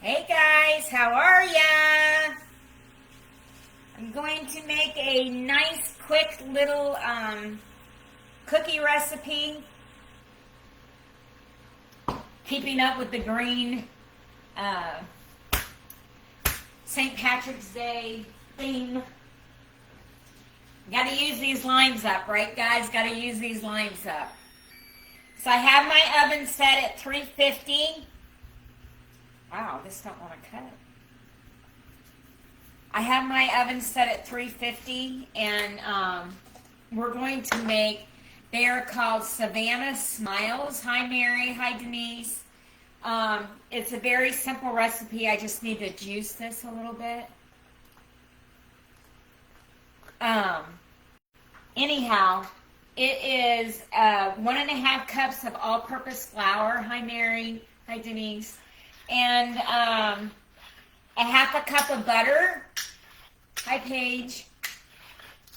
Hey guys, how are ya? I'm going to make a nice, quick little cookie recipe. Keeping up with the green St. Patrick's Day theme. Got to use these lines up, right guys? Got to use these lines up. So I have my oven set at 350. Wow, this don't want to cut. I have my oven set at 350, and we're going to make, they are called Savannah Smiles. Hi Mary, hi Denise. It's a very simple recipe. I just need to juice this a little bit. Anyhow, it is 1.5 cups of all-purpose flour. Hi Mary, hi Denise. And a half a cup of butter. Hi Paige.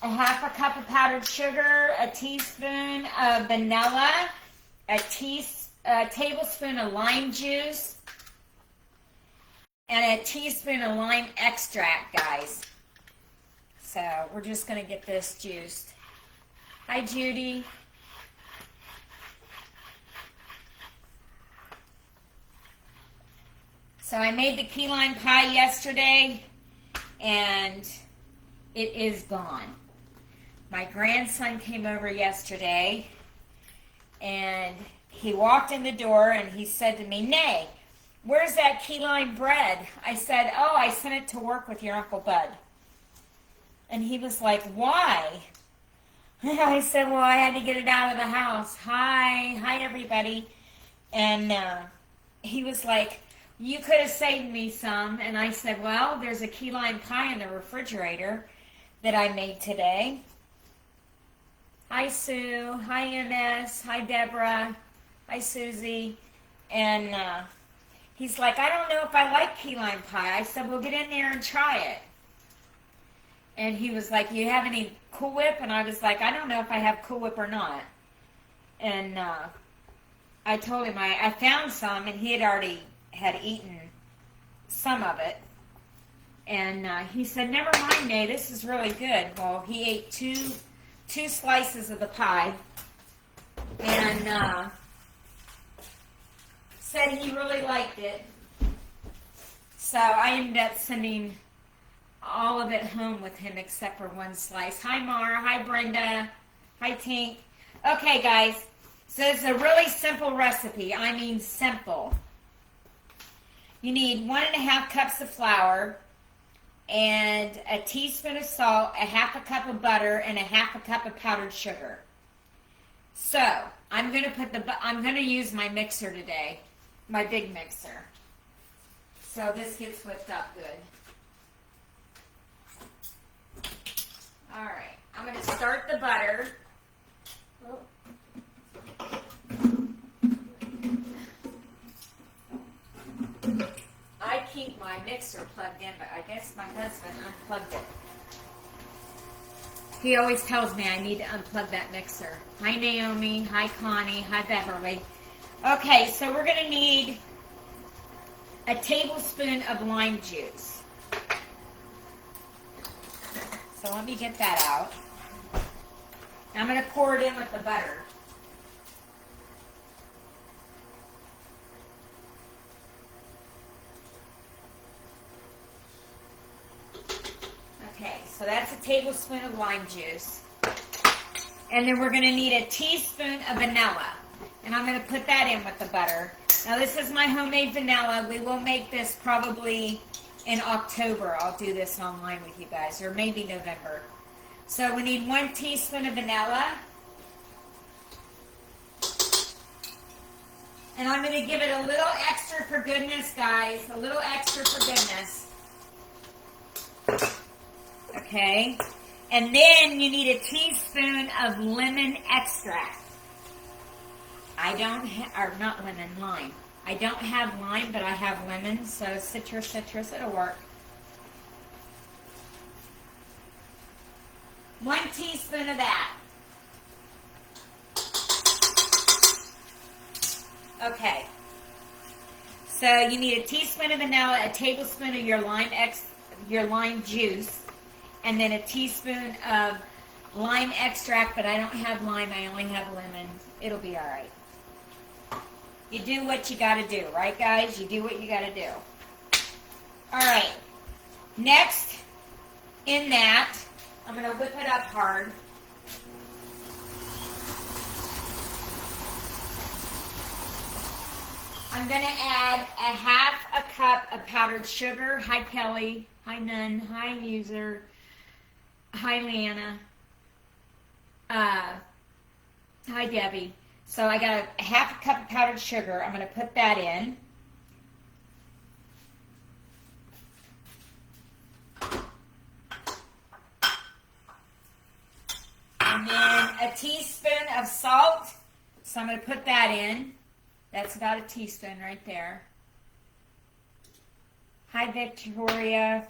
A half a cup of powdered sugar, a teaspoon of vanilla, a tablespoon of lime juice, and a teaspoon of lime extract, guys. So we're just going to get this juiced. Hi Judy. So I made the key lime pie yesterday, and it is gone. My grandson came over yesterday, and he walked in the door, and he said to me, "Nay, where's that key lime bread?" I said, "Oh, I sent it to work with your Uncle Bud." And he was like, "Why?" I said, "Well, I had to get it out of the house." Hi everybody. And he was like, "You could have saved me some." And I said, "Well, there's a key lime pie in the refrigerator that I made today." Hi Sue, hi MS, hi Deborah, hi Susie. And he's like, "I don't know if I like key lime pie." I said, "Well, get in there and try it." And he was like, "You have any Cool Whip?" And I was like, "I don't know if I have Cool Whip or not." And I told him I found some, and he had already had eaten some of it. And he said, "Never mind, Nay, this is really good." Well, he ate two slices of the pie, and said he really liked it. So I ended up sending all of it home with him except for one slice. Hi Mara, hi Brenda, hi Tink. Okay guys, so it's a really simple recipe. I mean simple. You need 1.5 cups of flour and a teaspoon of salt, a half a cup of butter, and a half a cup of powdered sugar. So I'm gonna use my mixer today, my big mixer. So this gets whipped up good. All right, I'm gonna start the butter. Oh. I keep my mixer plugged in, but I guess my husband unplugged it. He always tells me I need to unplug that mixer. Hi Naomi, hi Connie, hi Beverly. Okay, so we're going to need a tablespoon of lime juice. So let me get that out. Now I'm going to pour it in with the butter. Okay, so that's a tablespoon of lime juice. And then we're going to need a teaspoon of vanilla. And I'm going to put that in with the butter. Now this is my homemade vanilla. We will make this probably in October. I'll do this online with you guys, or maybe November. So we need 1 teaspoon of vanilla. And I'm going to give it a little extra for goodness, guys. A little extra for goodness. Okay. And then you need a teaspoon of lemon extract. I don't have, or not lemon, lime. I don't have lime, but I have lemon, so citrus, it'll work. 1 teaspoon of that. Okay. So you need a teaspoon of vanilla, a tablespoon of your lime juice, and then a teaspoon of lime extract, but I don't have lime, I only have lemon. It'll be all right. You do what you got to do, right, guys? You do what you got to do. All right. Next, in that, I'm going to whip it up hard. I'm going to add a half a cup of powdered sugar. Hi, Kelly. Hi, Nun. Hi, User. Hi, Leanna. Hi, Debbie. So I got a half a cup of powdered sugar. I'm going to put that in. And then a teaspoon of salt. So I'm going to put that in. That's about a teaspoon right there. Hi, Victoria.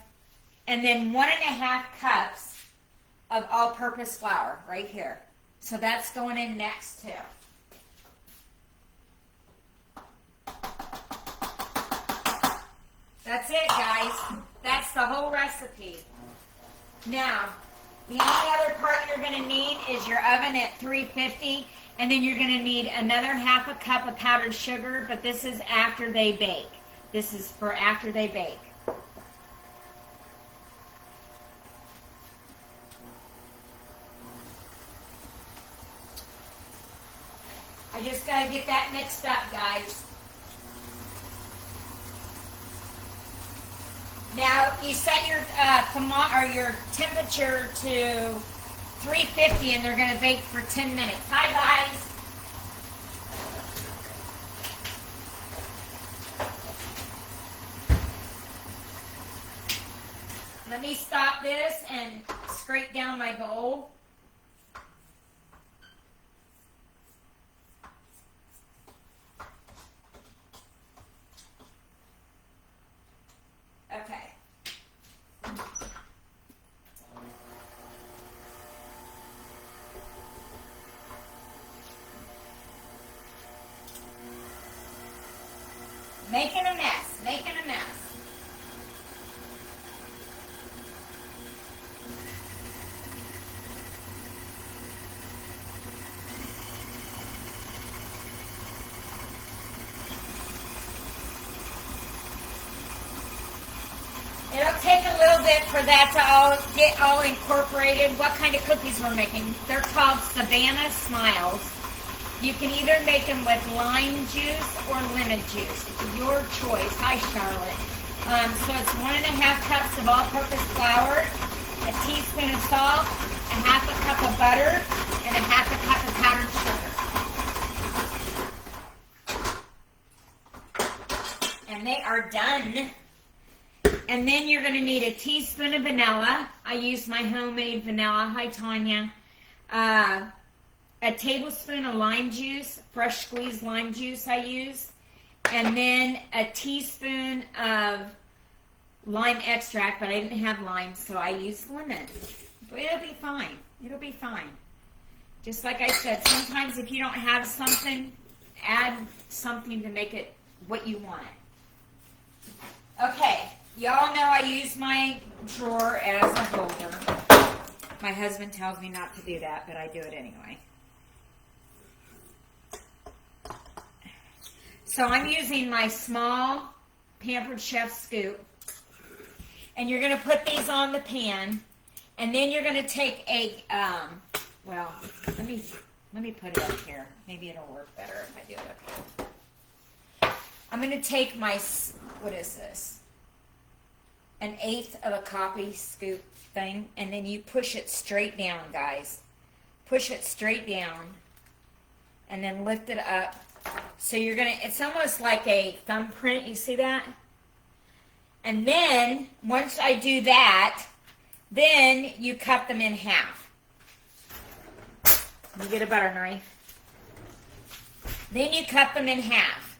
And then 1.5 cups of all-purpose flour right here. So that's going in next too. That's it, guys. That's the whole recipe. Now, the only other part you're going to need is your oven at 350, and then you're going to need another half a cup of powdered sugar, but this is after they bake. This is for after they bake. I just got to get that mixed up, guys. Now, you set your your temperature to 350, and they're going to bake for 10 minutes. Hi, guys. Let me stop this and scrape down my bowl. Okay. Making a mess, making a mess. It'll take a little bit for that to get all incorporated. What kind of cookies we're making? They're called Savannah Smiles. You can either make them with lime juice or lemon juice. It's your choice. Hi, Charlotte. So it's 1.5 cups of all-purpose flour, a teaspoon of salt, a half a cup of butter, and a half a cup of powdered sugar. And they are done. And then you're going to need a teaspoon of vanilla. I use my homemade vanilla. Hi, Tanya. A tablespoon of lime juice, fresh squeezed lime juice I use. And then a teaspoon of lime extract, but I didn't have lime, so I used lemon. But it'll be fine. It'll be fine. Just like I said, sometimes if you don't have something, add something to make it what you want it. Okay. Y'all know I use my drawer as a holder. My husband tells me not to do that, but I do it anyway. So I'm using my small Pampered Chef scoop. And you're going to put these on the pan. And then you're going to take a, well, let me put it up here. Maybe it'll work better if I do it up here. I'm going to take my, what is this? 1/8 of a coffee scoop thing, and then you push it straight down, guys. Push it straight down, and then lift it up. So you're gonna, it's almost like a thumbprint, you see that? And then, once I do that, then you cut them in half. You get a butter knife. Then you cut them in half.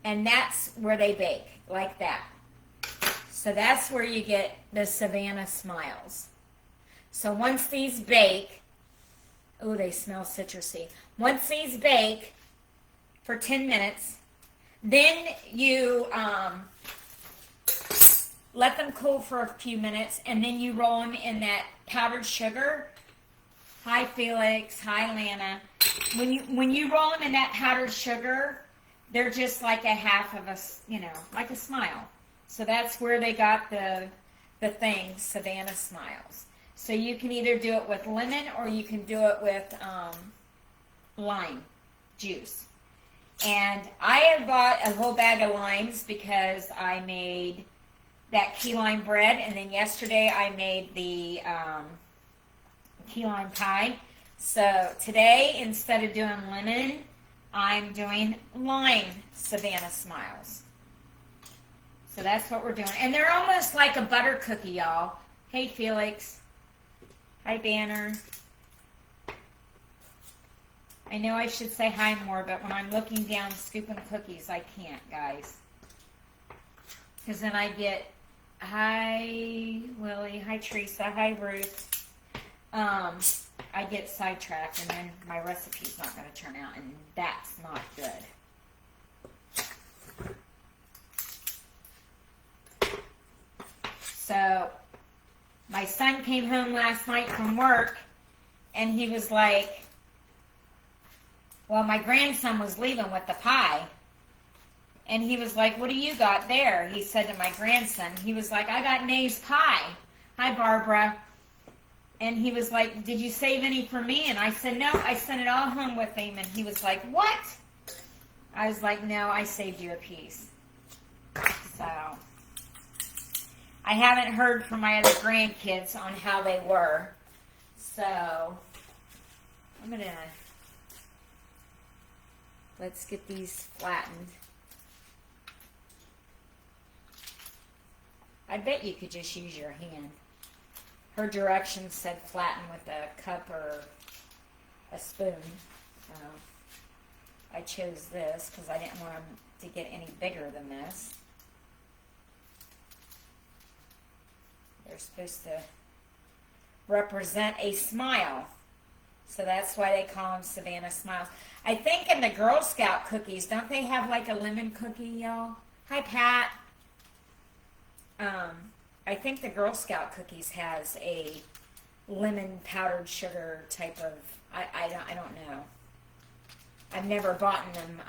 And that's where they bake, like that. So that's where you get the Savannah Smiles. So once these bake, oh, they smell citrusy. Once these bake for 10 minutes, Then you let them cool for a few minutes, and then you roll them in that powdered sugar. Hi, Felix. Hi, Lana. When you roll them in that powdered sugar, they're just like a half of a, like a smile. So that's where they got the thing, Savannah Smiles. So you can either do it with lemon or you can do it with lime juice. And I have bought a whole bag of limes because I made that key lime bread, and then yesterday I made the key lime pie. So today, instead of doing lemon, I'm doing lime Savannah Smiles. So that's what we're doing. And they're almost like a butter cookie, y'all. Hey, Felix. Hi, Banner. I know I should say hi more, but when I'm looking down scooping cookies, I can't, guys. Because then I get, hi, Willie. Hi, Teresa. Hi, Ruth. I get sidetracked, and then my recipe's not going to turn out, and that's not good. So, my son came home last night from work, and he was like, well, my grandson was leaving with the pie, and he was like, what do you got there? He said to my grandson, he was like, I got Nae's pie. Hi, Barbara. And he was like, did you save any for me? And I said, no, I sent it all home with him. And he was like, what? I was like, no, I saved you a piece. So, I haven't heard from my other grandkids on how they were. So, I'm going to, let's get these flattened. I bet you could just use your hand. Her directions said flatten with a cup or a spoon. So I chose this because I didn't want them to get any bigger than this. They're supposed to represent a smile. So that's why they call them Savannah Smiles. I think in the Girl Scout cookies, don't they have like a lemon cookie, y'all? Hi, Pat. I think the Girl Scout cookies has a lemon powdered sugar type of, I don't know. I've never bought them.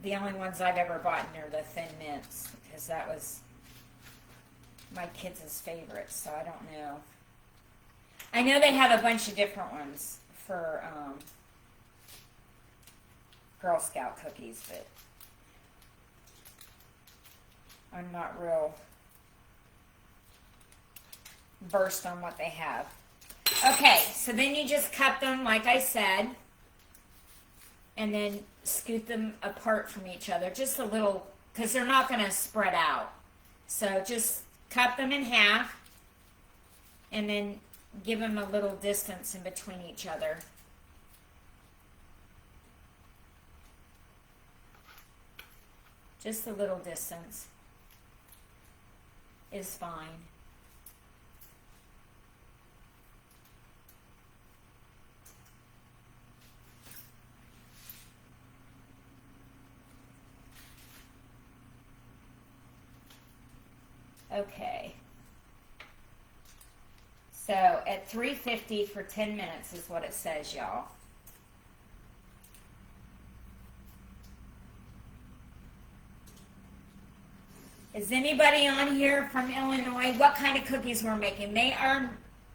The only ones I've ever bought are the Thin Mints, because that was my kids' favorite, so I don't know. I know they have a bunch of different ones for Girl Scout cookies, but I'm not real versed on what they have. Okay, so then you just cut them like I said, and then scoot them apart from each other, just a little, because they're not going to spread out. So just cut them in half, and then give them a little distance in between each other. Just a little distance is fine. Okay. So at 350 for 10 minutes is what it says, y'all. Is anybody on here from Illinois? What kind of cookies we're making? They are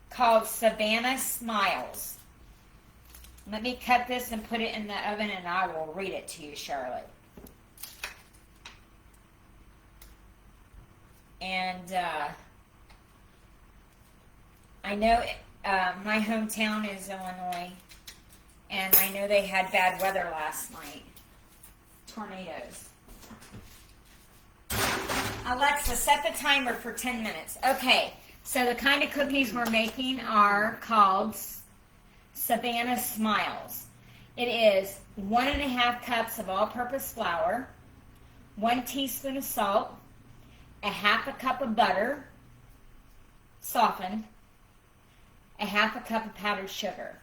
called Savannah Smiles. Let me cut this and put it in the oven, and I will read it to you, Charlotte. And I know my hometown is Illinois, and I know they had bad weather last night. Tornadoes. Alexa, set the timer for 10 minutes. Okay, so the kind of cookies we're making are called Savannah Smiles. It is 1.5 cups of all-purpose flour, 1 teaspoon of salt, a 1/2 cup of butter, softened, a 1/2 cup of powdered sugar,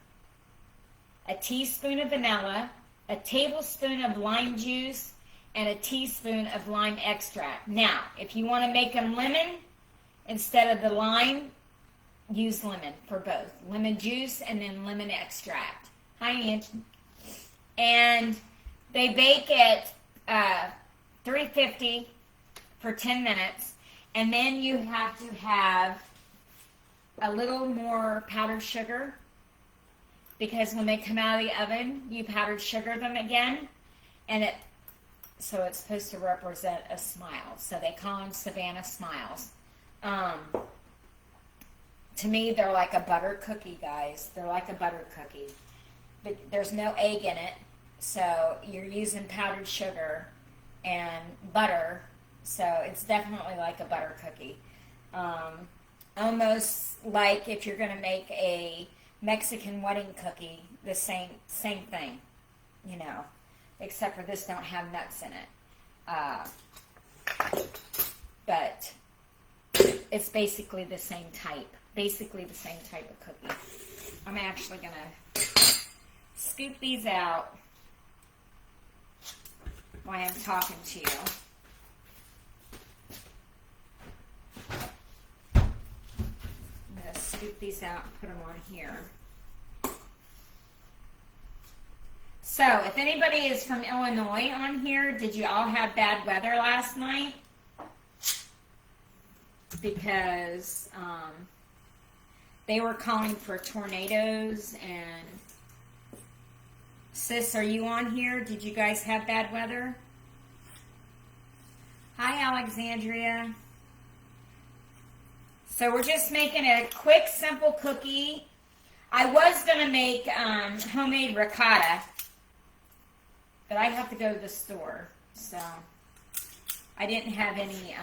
a teaspoon of vanilla, a tablespoon of lime juice, and a teaspoon of lime extract. Now, if you want to make them lemon instead of the lime, use lemon for both. Lemon juice and then lemon extract. Hi, Angie. And they bake at 350 for 10 minutes. And then you have to have a little more powdered sugar, because when they come out of the oven, you powdered sugar them again. And so it's supposed to represent a smile. So they call them Savannah Smiles. To me, they're like a butter cookie, guys. They're like a butter cookie. But there's no egg in it. So you're using powdered sugar and butter. So it's definitely like a butter cookie. Almost like if you're going to make a Mexican wedding cookie, the same thing, you know. Except for this don't have nuts in it. But it's basically the same type. Basically the same type of cookie. I'm actually going to scoop these out while I'm talking to you. I'm going to scoop these out and put them on here. So, if anybody is from Illinois on here, did you all have bad weather last night? Because they were calling for tornadoes. And sis, are you on here? Did you guys have bad weather? Hi, Alexandria. So we're just making a quick, simple cookie. I was going to make homemade ricotta, but I have to go to the store. So I didn't have any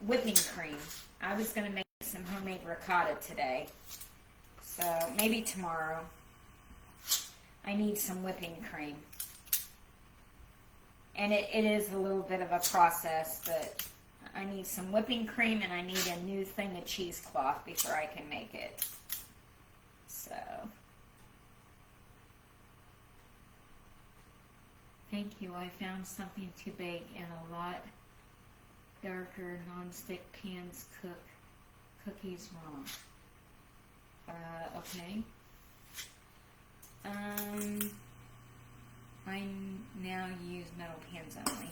whipping cream. I was going to make some homemade ricotta today. So maybe tomorrow. I need some whipping cream. And it is a little bit of a process, but I need some whipping cream and I need a new thing of cheesecloth before I can make it. So, thank you. I found something to bake and a lot darker non-stick pans cook cookies wrong. Okay. I now use metal pans only.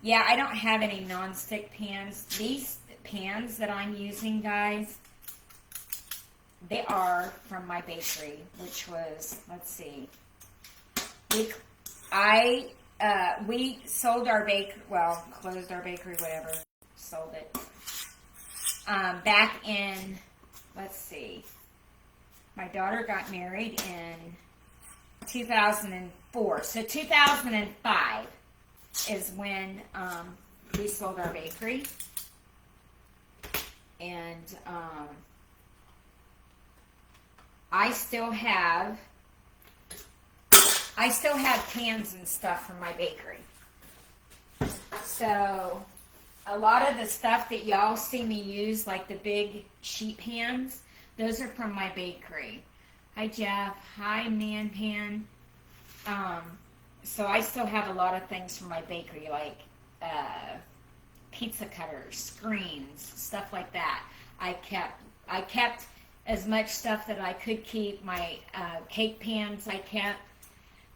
Yeah, I don't have any non-stick pans. These pans that I'm using, guys, they are from my bakery, which was, let's see, we sold our closed our bakery, whatever, sold it, back in, let's see, my daughter got married in 2004, so 2005 is when we sold our bakery, and I still have pans and stuff from my bakery. So a lot of the stuff that y'all see me use, like the big sheet pans, those are from my bakery. Hi Jeff. Hi Man Pan. So I still have a lot of things from my bakery, like pizza cutters, screens, stuff like that. I kept as much stuff that I could keep. My cake pans I kept.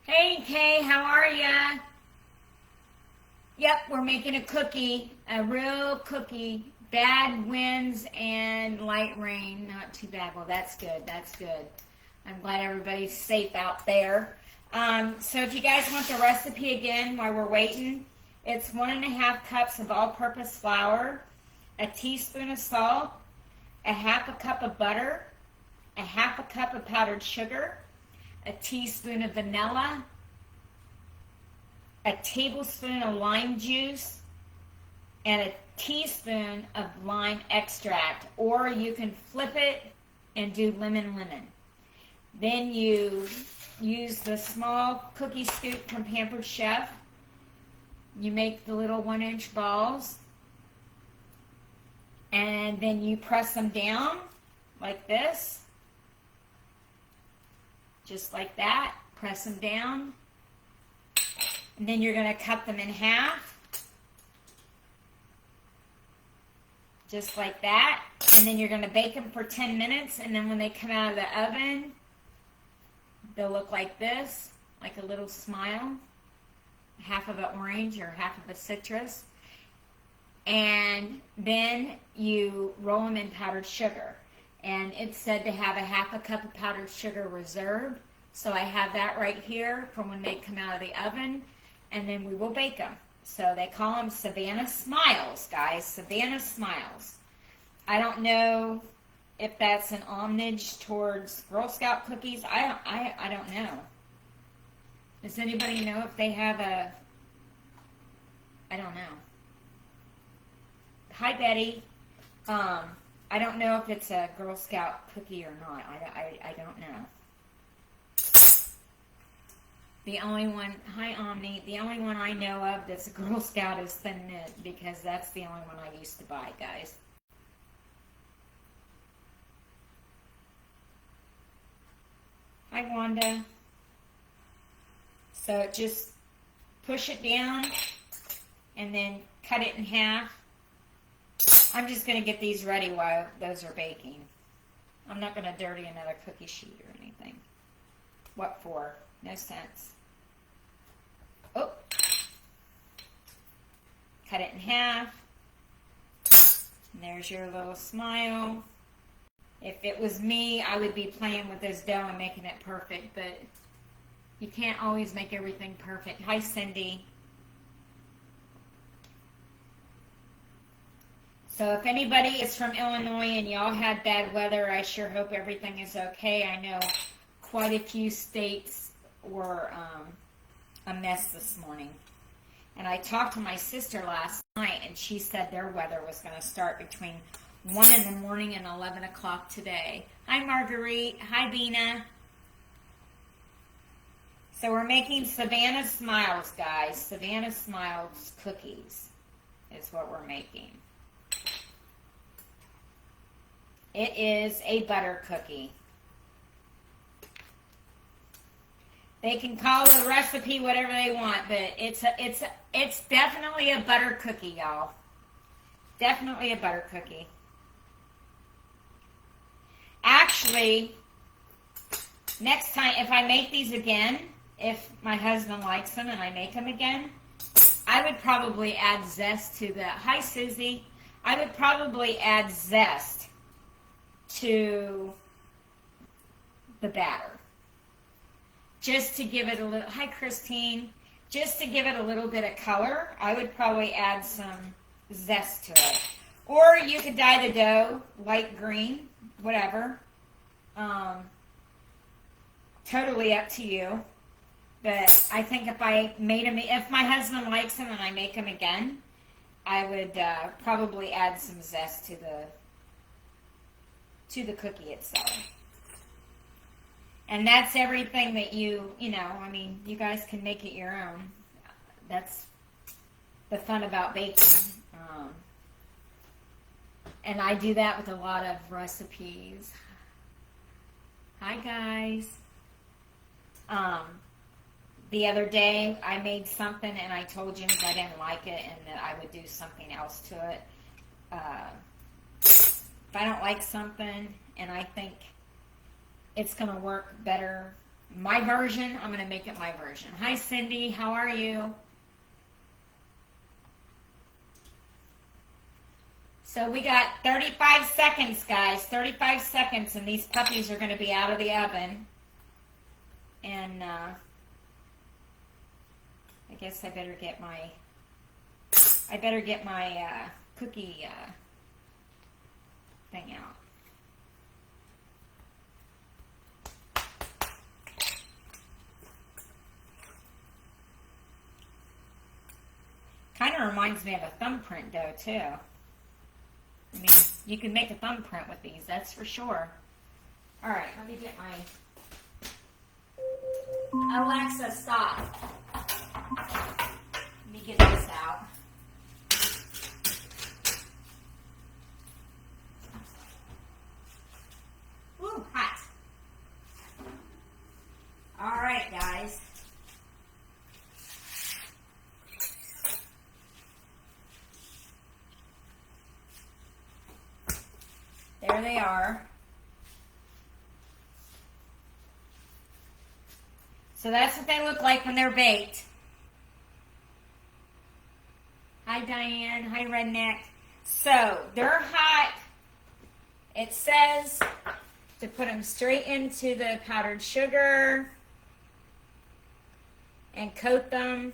Hey Kay, how are ya? Yep, we're making a cookie, a real cookie. Bad winds and light rain, not too bad. Well, that's good. That's good. I'm glad everybody's safe out there. So if you guys want the recipe again while we're waiting, it's 1.5 cups of all-purpose flour, a teaspoon of salt, a half a cup of butter, a half a cup of powdered sugar, a teaspoon of vanilla, a tablespoon of lime juice, and a teaspoon of lime extract, or you can flip it and do lemon. Then you use the small cookie scoop from Pampered Chef. You make the little 1-inch balls, and then you press them down like this, just like that. Press them down, And then you're going to cut them in half. Just like that. And then you're going to bake them for 10 minutes. And then when they come out of the oven, they'll look like this, like a little smile. Half of an orange or half of a citrus. And then you roll them in powdered sugar. And it's said to have a half a cup of powdered sugar reserved. So I have that right here for when they come out of the oven. And then we will bake them. So they call them Savannah Smiles, guys. Savannah Smiles. I don't know if that's an homage towards Girl Scout cookies. I don't know. Does anybody know if they have a... I don't know. Hi, Betty. I don't know if it's a Girl Scout cookie or not. I don't know. The only one, hi Omni, the only one I know of that's a Girl Scout is Thin Mint, because that's the only one I used to buy, guys. Hi Wanda. So just push it down and then cut it in half. I'm just going to get these ready while those are baking. I'm not going to dirty another cookie sheet or anything. What for? No sense. Oh. Cut it in half. And there's your little smile. If it was me, I would be playing with this dough and making it perfect, but you can't always make everything perfect. Hi, Cindy. So if anybody is from Illinois and y'all had bad weather, I sure hope everything is okay. I know quite a few states were a mess this morning. And I talked to my sister last night, and she said their weather was going to start between 1 in the morning and 11 o'clock today. Hi, Marguerite. Hi, Bina. So we're making Savannah Smiles, guys. Savannah Smiles cookies is what we're making. It is a butter cookie. They can call the recipe whatever they want, but it's definitely a butter cookie, y'all. Definitely a butter cookie. Actually, next time, if I make these again, if my husband likes them and I make them again, I would probably add zest to the... Hi, Susie. I would probably add zest to the batter. Just to give it a little... Hi, Christine. Just to give it a little bit of color, I would probably add some zest to it. Or you could dye the dough light green, whatever. Totally up to you. But I think if I made them... If my husband likes them and I make them again, I would probably add some zest to the cookie itself. And that's everything that you know, I mean, you guys can make it your own. That's the fun about baking. And I do that with a lot of recipes. Hi, guys. The other day, I made something and I told Jimmy I didn't like it and that I would do something else to it. If I don't like something and I think it's going to work better, my version, I'm going to make it my version. Hi, Cindy. How are you? So we got 35 seconds, guys. 35 seconds, and these puppies are going to be out of the oven. And I guess I better get my cookie thing out. Kind of reminds me of a thumbprint dough, too. I mean, you can make a thumbprint with these, that's for sure. All right, let me get my... Alexa, stop. Let me get this out. Woo, hot. All right, guys. are. So that's what they look like when they're baked. Hi, Diane. Hi, Redneck. So they're hot. It says to put them straight into the powdered sugar and coat them.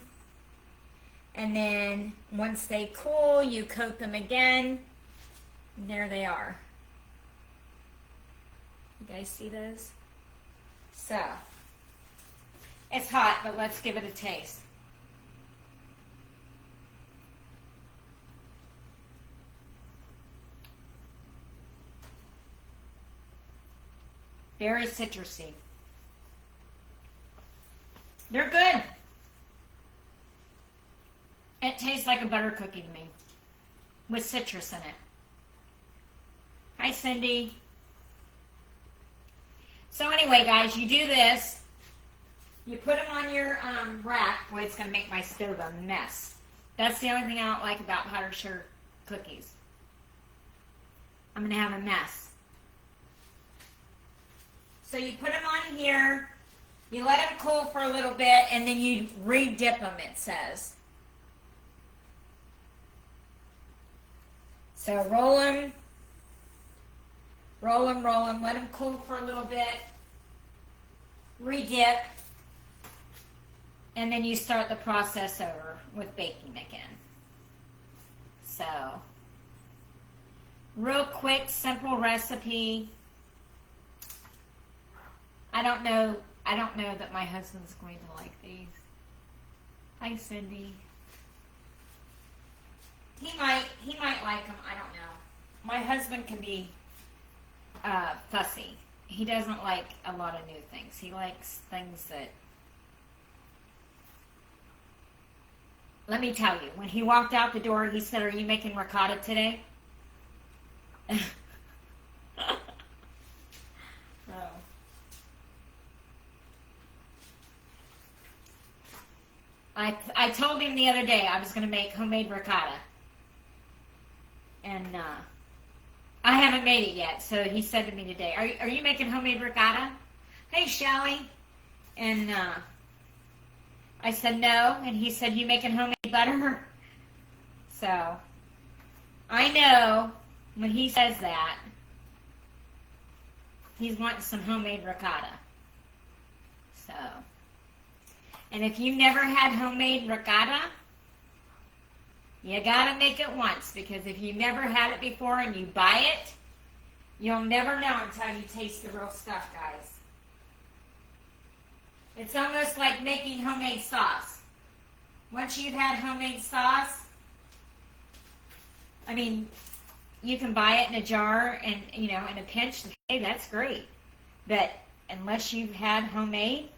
And then once they cool, you coat them again. And there they are. You guys see those? So, it's hot, but let's give it a taste. Very citrusy. They're good. It tastes like a butter cookie to me with citrus in it. Hi, Cindy. So anyway, guys, you do this. You put them on your rack. Boy, it's going to make my stove a mess. That's the only thing I don't like about powdered sugar cookies. I'm going to have a mess. So you put them on here. You let them cool for a little bit, and then you re-dip them, it says. So roll them, let them cool for a little bit, re-dip, and then you start the process over with baking again. So, real quick, simple recipe. I don't know that my husband's going to like these. Hi, Cindy. He might like them. I don't know. My husband can be fussy. He doesn't like a lot of new things. He likes things that... Let me tell you, when he walked out the door, he said, "Are you making ricotta today?" I told him the other day I was going to make homemade ricotta. And I haven't made it yet, so he said to me today, are you making homemade ricotta? Hey, Shelly. And I said no, and he said, you making homemade butter? So, I know when he says that, he's wanting some homemade ricotta. So, and if you've never had homemade ricotta, you gotta make it once, because if you've never had it before and you buy it, you'll never know until you taste the real stuff, guys. It's almost like making homemade sauce. Once you've had homemade sauce, I mean, you can buy it in a jar and, in a pinch, and hey, that's great. But unless you've had homemade,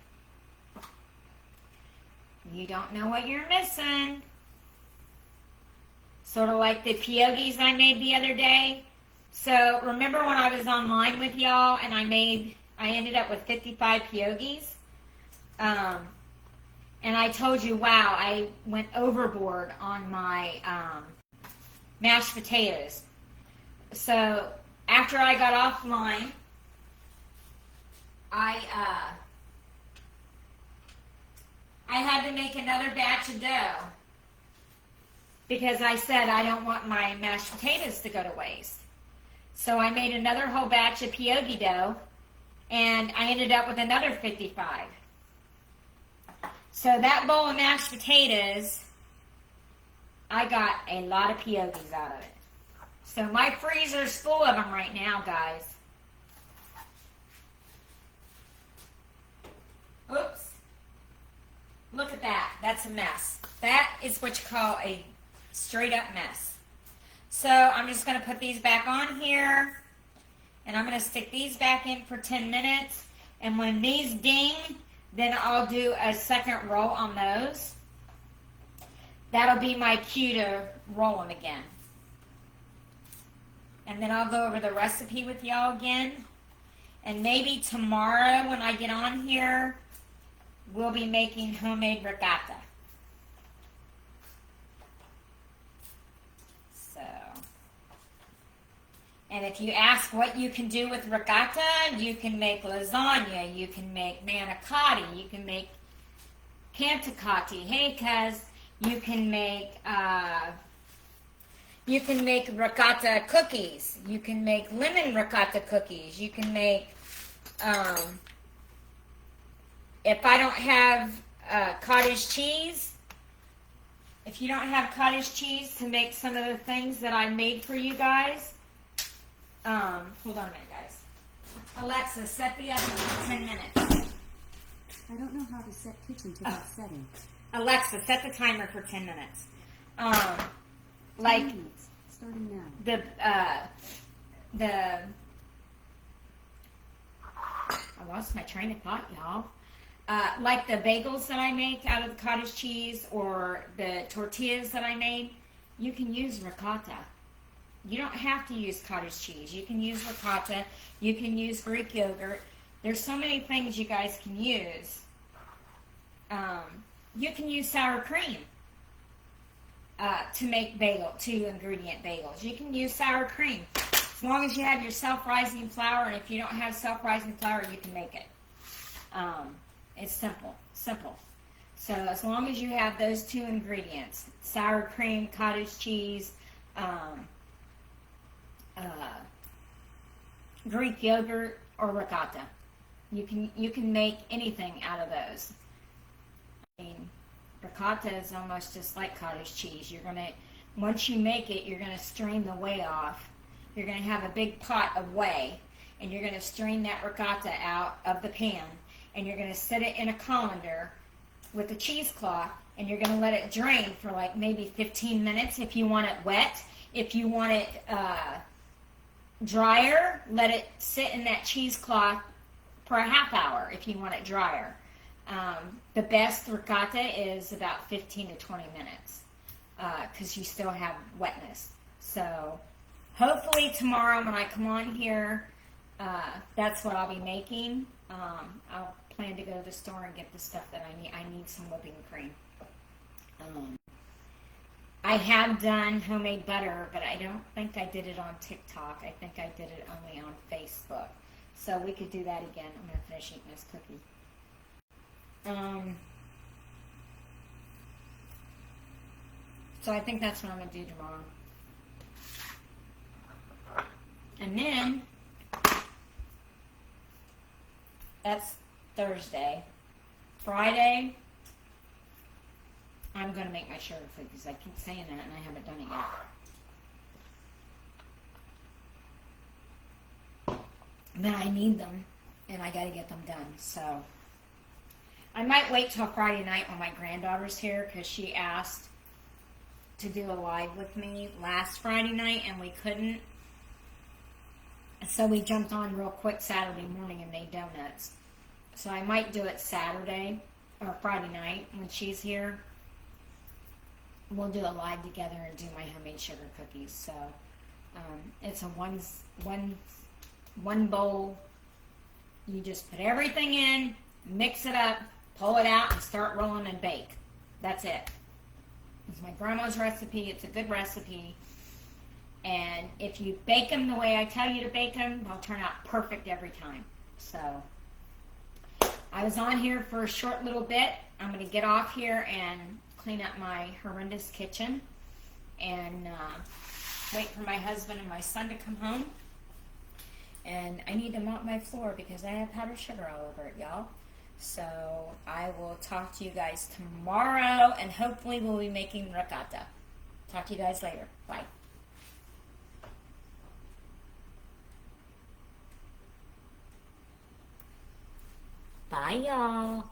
you don't know what you're missing. Sort of like the pierogies I made the other day. So remember when I was online with y'all and I ended up with 55 pierogies? And I told you, wow, I went overboard on my mashed potatoes. So after I got offline, I had to make another batch of dough because I said I don't want my mashed potatoes to go to waste. So I made another whole batch of pierogi dough, and I ended up with another 55. So that bowl of mashed potatoes, I got a lot of pierogies out of it. So my freezer's full of them right now, guys. Oops. Look at that. That's a mess. That is what you call a straight up mess. So I'm just going to put these back on here. And I'm going to stick these back in for 10 minutes. And when these ding, then I'll do a second roll on those. That'll be my cue to roll them again. And then I'll go over the recipe with y'all again. And maybe tomorrow when I get on here, we'll be making homemade ricotta. So, And if you ask what you can do with ricotta, you can make lasagna, you can make manicotti, you can make cantacati. Hey, cuz, you can make ricotta cookies. You can make lemon ricotta cookies. You can make, if I don't have cottage cheese, if you don't have cottage cheese to make some of the things that I made for you guys, hold on a minute, guys. Alexa, set the oven for 10 minutes. I don't know how to set kitchen to that setting. Alexa, set the timer for 10 minutes. 10 minutes, starting now. I lost my train of thought, y'all. Like the bagels that I make out of the cottage cheese or the tortillas that I made, you can use ricotta. You don't have to use cottage cheese. You can use ricotta. You can use Greek yogurt. There's so many things you guys can use. You can use sour cream to make 2-ingredient bagels. You can use sour cream. As long as you have your self-rising flour, and if you don't have self-rising flour, you can make it. It's simple. So as long as you have those 2 ingredients, sour cream, cottage cheese, Greek yogurt, or ricotta, you can make anything out of those. I mean, ricotta is almost just like cottage cheese. Once you make it, you're gonna strain the whey off. You're gonna have a big pot of whey, and you're gonna strain that ricotta out of the pan, and you're gonna set it in a colander with a cheesecloth, and you're gonna let it drain for like maybe 15 minutes if you want it wet. If you want it drier, let it sit in that cheesecloth for a half hour if you want it drier. The best ricotta is about 15 to 20 minutes because you still have wetness. So hopefully tomorrow when I come on here, that's what I'll be making. I'll plan to go to the store and get the stuff that I need. I need some whipping cream. I have done homemade butter, but I don't think I did it on TikTok. I think I did it only on Facebook. So we could do that again. I'm going to finish eating this cookie. So I think that's what I'm going to do tomorrow. And then, that's Thursday. Friday, I'm going to make my sugar cookies. I keep saying that and I haven't done it yet. But I need them and I got to get them done. So I might wait till Friday night when my granddaughter's here because she asked to do a live with me last Friday night and we couldn't. So we jumped on real quick Saturday morning and made donuts. So I might do it Saturday or Friday night when she's here. We'll do a live together and do my homemade sugar cookies. So it's a one bowl. You just put everything in, mix it up, pull it out, and start rolling and bake. That's it. It's my grandma's recipe. It's a good recipe. And if you bake them the way I tell you to bake them, they'll turn out perfect every time. So I was on here for a short little bit. I'm going to get off here and clean up my horrendous kitchen and wait for my husband and my son to come home. And I need to mop my floor because I have powdered sugar all over it, y'all. So I will talk to you guys tomorrow, and hopefully we'll be making ricotta. Talk to you guys later. Bye. Bye, y'all.